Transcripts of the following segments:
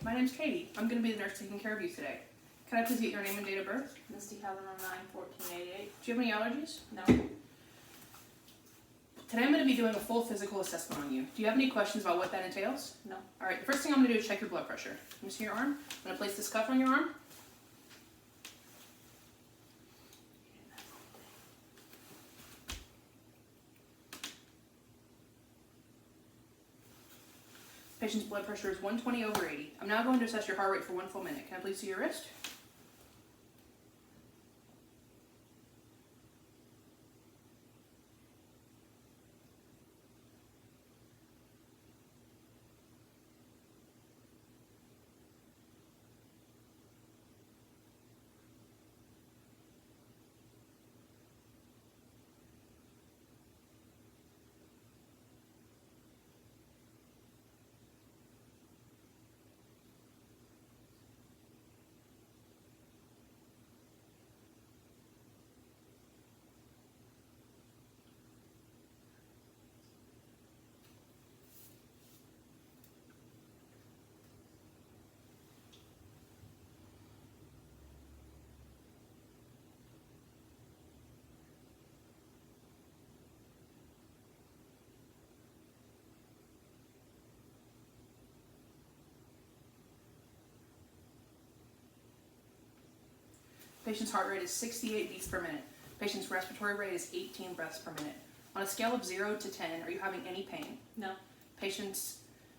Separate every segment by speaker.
Speaker 1: my name's Katie. I'm going to be the nurse taking care of you today. Can I please get your name and date of birth?
Speaker 2: Misty Calvin on 9/14/88.
Speaker 1: Do you have any allergies?
Speaker 2: No.
Speaker 1: Today I'm going to be doing a full physical assessment on you. Do you have any questions about what that entails?
Speaker 2: No.
Speaker 1: Alright, the first thing I'm going to do is check your blood pressure. Let me see your arm. I'm going to place this cuff on your arm. Patient's blood pressure is 120/80. I'm now going to assess your heart rate for 1 full minute. Can I please see your wrist? Patient's heart rate is 68 beats per minute. Patient's respiratory rate is 18 breaths per minute. On a scale of 0 to 10, are you having any pain?
Speaker 2: No.
Speaker 1: Patient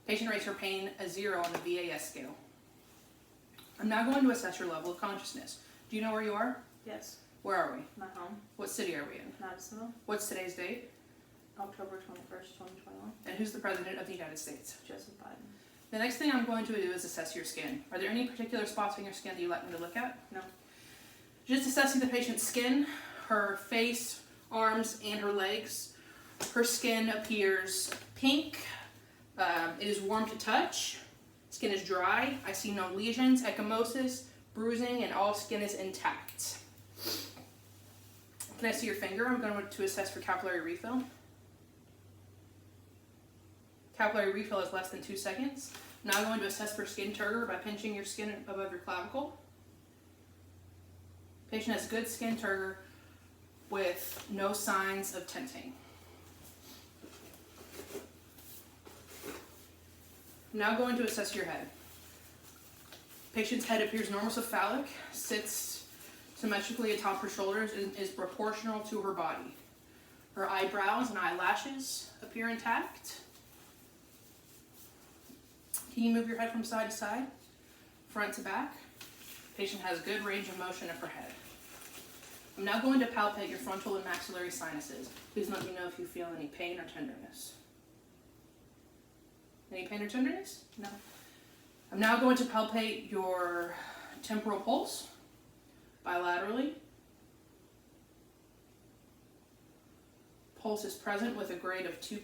Speaker 1: rates her pain a 0 on the VAS scale. I'm now going to assess your level of consciousness. Do you know where you are?
Speaker 2: Yes.
Speaker 1: Where are we?
Speaker 2: My home.
Speaker 1: What city are we in?
Speaker 2: Madisonville.
Speaker 1: What's today's date?
Speaker 2: October 21st, 2021.
Speaker 1: And who's the President of the United States?
Speaker 2: Joseph Biden.
Speaker 1: The next thing I'm going to do is assess your skin. Are there any particular spots on your skin that you'd like me to look at?
Speaker 2: No.
Speaker 1: Just assessing the patient's skin, her face, arms, and her legs. Her skin appears pink. It is warm to touch. Skin is dry. I see no lesions, ecchymosis, bruising, and all skin is intact. Can I see your finger? I'm going to assess for capillary refill. Capillary refill is less than 2 seconds. I'm now going to assess for skin turgor by pinching your skin above your clavicle. Patient has good skin turgor with no signs of tenting. I'm now going to assess your head. Patient's head appears normocephalic, sits symmetrically atop her shoulders, and is proportional to her body. Her eyebrows and eyelashes appear intact. Can you move your head from side to side, front to back? Patient has good range of motion of her head. I'm now going to palpate your frontal and maxillary sinuses. Please let me know if you feel any pain or tenderness. Any pain or tenderness?
Speaker 2: No.
Speaker 1: I'm now going to palpate your temporal pulse bilaterally. Pulse is present with a grade of 2+.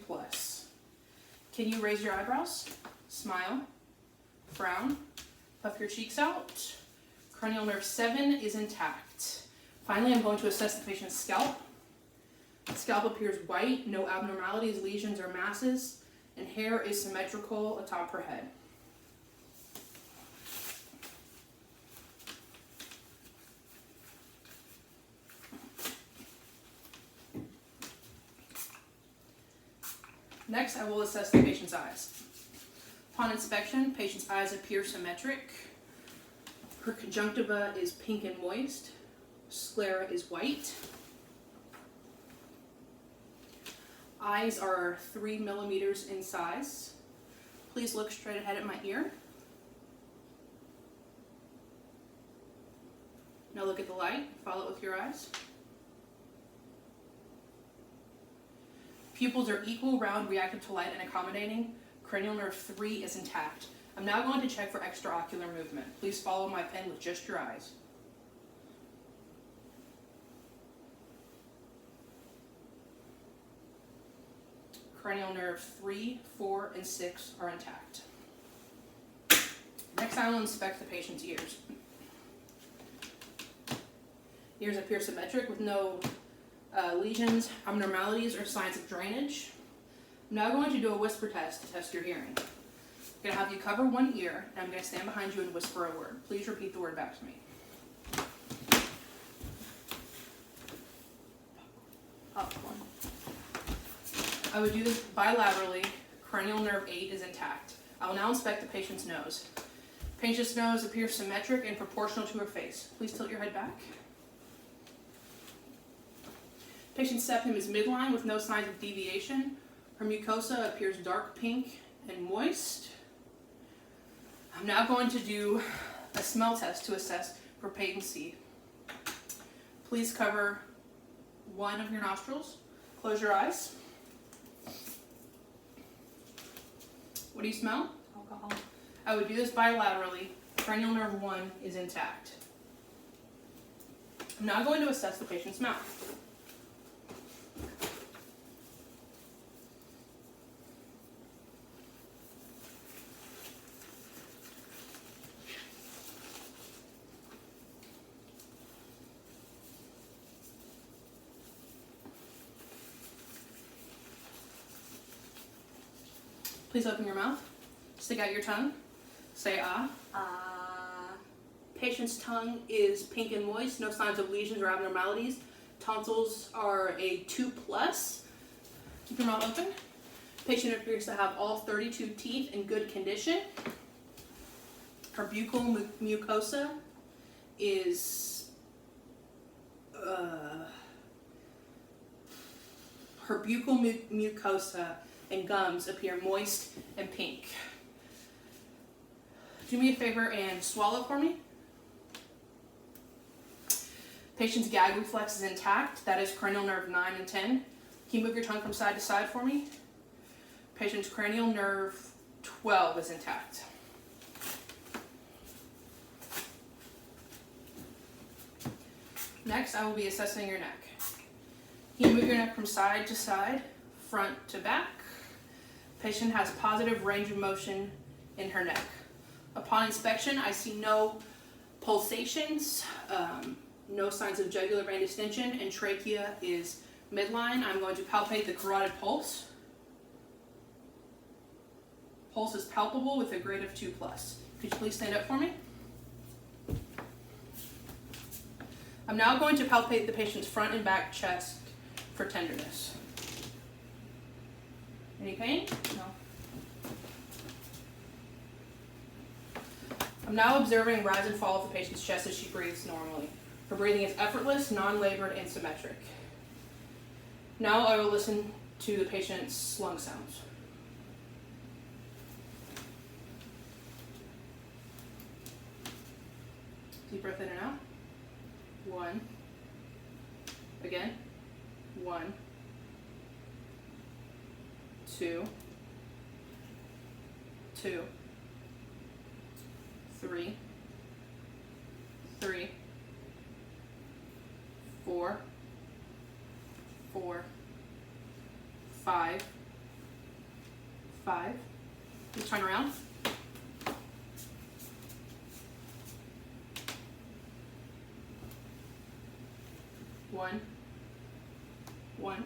Speaker 1: Can you raise your eyebrows? Smile. Frown. Puff your cheeks out. Cranial nerve 7 is intact. Finally, I'm going to assess the patient's scalp. The scalp appears white, no abnormalities, lesions, or masses, and hair is symmetrical atop her head. Next, I will assess the patient's eyes. Upon inspection, patient's eyes appear symmetric. Her conjunctiva is pink and moist. Sclera is white. Eyes are 3 millimeters in size. Please look straight ahead at my ear. Now look at the light. Follow it with your eyes. Pupils are equal, round, reactive to light, and accommodating. Cranial nerve 3 is intact. I'm now going to check for extraocular movement. Please follow my pen with just your eyes. Cranial nerve 3, 4, and 6 are intact. Next, I will inspect the patient's ears. Ears appear symmetric with no lesions, abnormalities, or signs of drainage. I'm now going to do a whisper test to test your hearing. I'm going to have you cover one ear, and I'm going to stand behind you and whisper a word. Please repeat the word back to me.
Speaker 2: Popcorn.
Speaker 1: I would do this bilaterally. Cranial nerve 8 is intact. I will now inspect the patient's nose. Patient's nose appears symmetric and proportional to her face. Please tilt your head back. Patient's septum is midline with no signs of deviation. Her mucosa appears dark pink and moist. I'm now going to do a smell test to assess for patency. Please cover one of your nostrils. Close your eyes. What do you smell?
Speaker 2: Alcohol.
Speaker 1: I would do this bilaterally. Cranial nerve 1 is intact. I'm now going to assess the patient's mouth. Please open your mouth. Stick out your tongue. Say ah. Patient's tongue is pink and moist. No signs of lesions or abnormalities. Tonsils are a 2+. Keep your mouth open. Patient appears to have all 32 teeth in good condition. Her buccal mucosa is mucosa and gums appear moist and pink. Do me a favor and swallow for me. Patient's gag reflex is intact. That is cranial nerve 9 and 10. Can you move your tongue from side to side for me? Patient's cranial nerve 12 is intact. Next, I will be assessing your neck. Can you move your neck from side to side, front to back? Patient has positive range of motion in her neck. Upon inspection, I see no pulsations, no signs of jugular vein distension, and trachea is midline. I'm going to palpate the carotid pulse. Pulse is palpable with a grade of 2+. Could you please stand up for me? I'm now going to palpate the patient's front and back chest for tenderness. Any pain? No. I'm now observing rise and fall of the patient's chest as she breathes normally. Her breathing is effortless, non-labored, and symmetric. Now I will listen to the patient's lung sounds. Deep breath in and out. 1. Again. 1. 2. 2. 3. 3. 4. 4. 5. 5. Please turn around. 1. 1.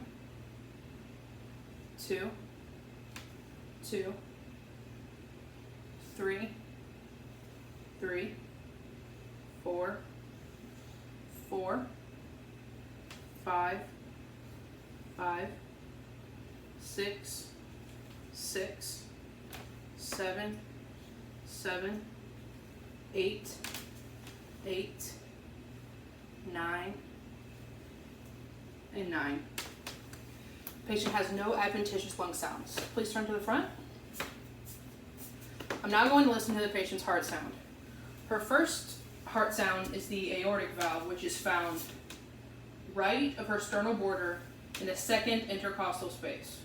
Speaker 1: 2. 2. 3. 3. 4. 4. 5. 5. 6. 6. 7. 7. 8. 8. 9. And 9. Patient has no adventitious lung sounds. Please turn to the front. I'm now going to listen to the patient's heart sound. Her first heart sound is the aortic valve, which is found right of her sternal border in the second intercostal space.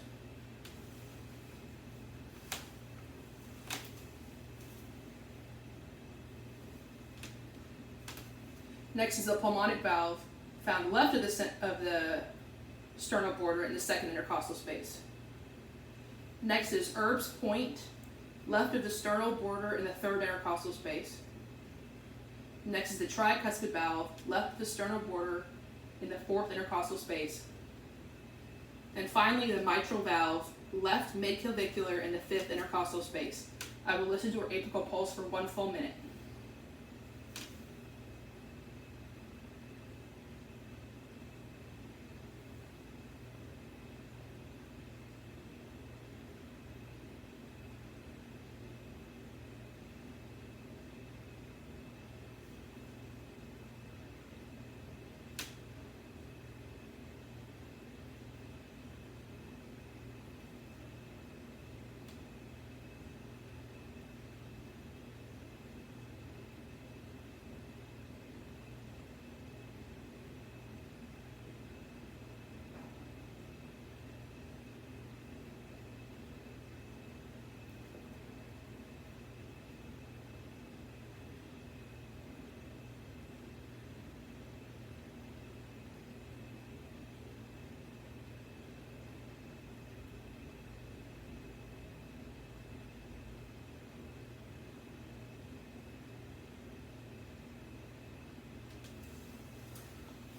Speaker 1: Next is the pulmonic valve, found left of the sternal border in the second intercostal space. Next is Erb's point, left of the sternal border in the third intercostal space. Next is the tricuspid valve, left of the sternal border in the fourth intercostal space. And finally, the mitral valve, left midclavicular in the fifth intercostal space. I will listen to her apical pulse for 1 full minute.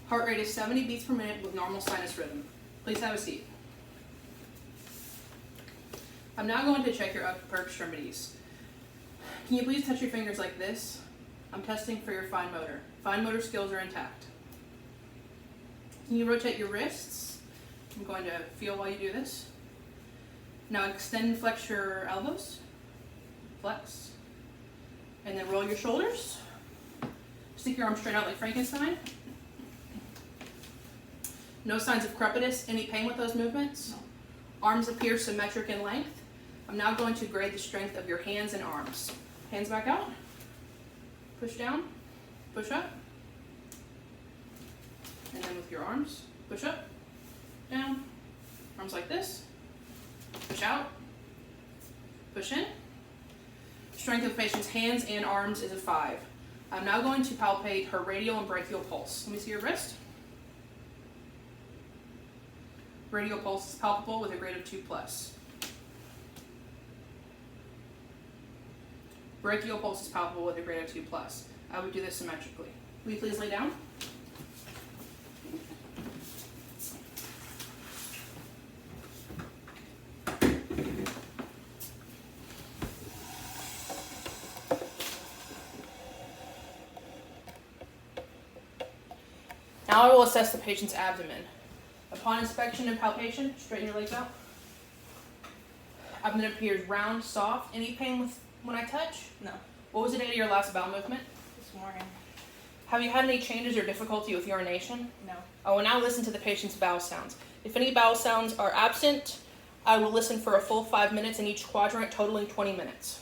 Speaker 1: Heart rate is 70 beats per minute with normal sinus rhythm. Please have a seat. I'm now going to check your upper extremities. Can you please touch your fingers like this? I'm testing for your fine motor. Fine motor skills are intact. Can you rotate your wrists? I'm going to feel while you do this. Now extend and flex your elbows. Flex. And then roll your shoulders. Stick your arms straight out like Frankenstein. No signs of crepitus. Any pain with those movements?
Speaker 2: No.
Speaker 1: Arms appear symmetric in length. I'm now going to grade the strength of your hands and arms. Hands back out. Push down. Push up. And then with your arms, push up, down. Arms like this. Push out. Push in. Strength of the patient's hands and arms is a 5. I'm now going to palpate her radial and brachial pulse. Let me see your wrist. Radial pulse is palpable with a grade of 2+. Brachial pulse is palpable with a grade of 2+. I would do this symmetrically. Will you please lay down? Now I will assess the patient's abdomen. Upon inspection and palpation, straighten your legs out. Abdomen appears round, soft. Any pain when I touch?
Speaker 2: No.
Speaker 1: What was the date of your last bowel movement?
Speaker 2: This morning.
Speaker 1: Have you had any changes or difficulty with urination?
Speaker 2: No.
Speaker 1: I will now listen to the patient's bowel sounds. If any bowel sounds are absent, I will listen for a full 5 minutes in each quadrant, totaling 20 minutes.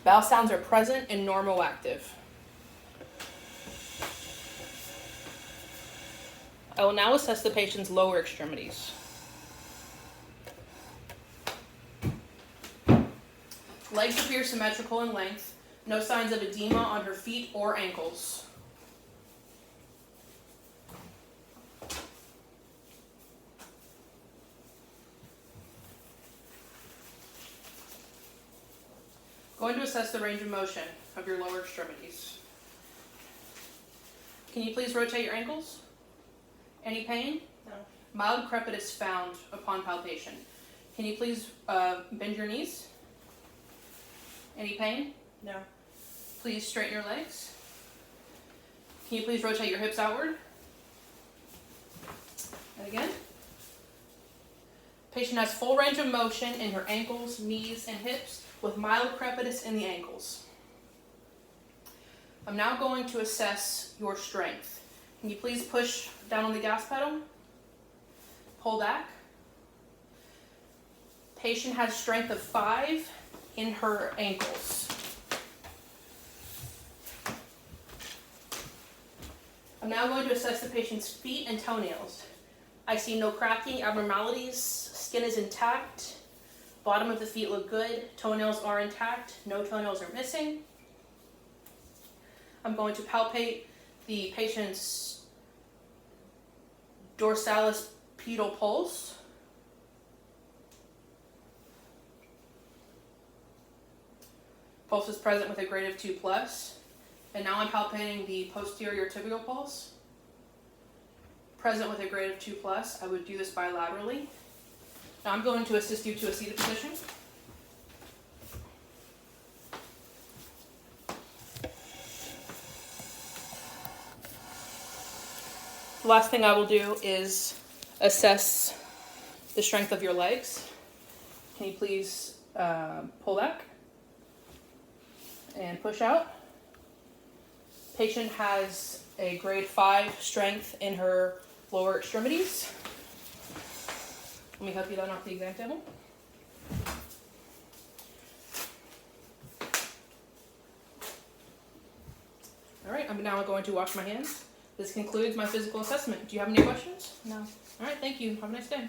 Speaker 1: Bowel sounds are present and normoactive. I will now assess the patient's lower extremities. Legs appear symmetrical in length. No signs of edema on her feet or ankles. Going to assess the range of motion of your lower extremities. Can you please rotate your ankles? Any pain?
Speaker 2: No.
Speaker 1: Mild crepitus found upon palpation. Can you please bend your knees? Any pain?
Speaker 2: No.
Speaker 1: Please straighten your legs. Can you please rotate your hips outward? And again. Patient has full range of motion in her ankles, knees, and hips with mild crepitus in the ankles. I'm now going to assess your strength. Can you please push down on the gas pedal? Pull back. Patient has strength of 5 in her ankles. I'm now going to assess the patient's feet and toenails. I see no cracking, abnormalities, skin is intact, bottom of the feet look good, toenails are intact, no toenails are missing. I'm going to palpate the patient's dorsalis pedal pulse. Pulse is present with a grade of 2+. And now I'm palpating the posterior tibial pulse. Present with a grade of 2+. I would do this bilaterally. Now I'm going to assist you to a seated position. The last thing I will do is assess the strength of your legs. Can you please pull back and push out? Patient has a grade 5 strength in her lower extremities. Let me help you down off the exam table. All right, I'm now going to wash my hands. This concludes my physical assessment. Do you have any questions?
Speaker 2: No.
Speaker 1: All right, thank you. Have a nice day.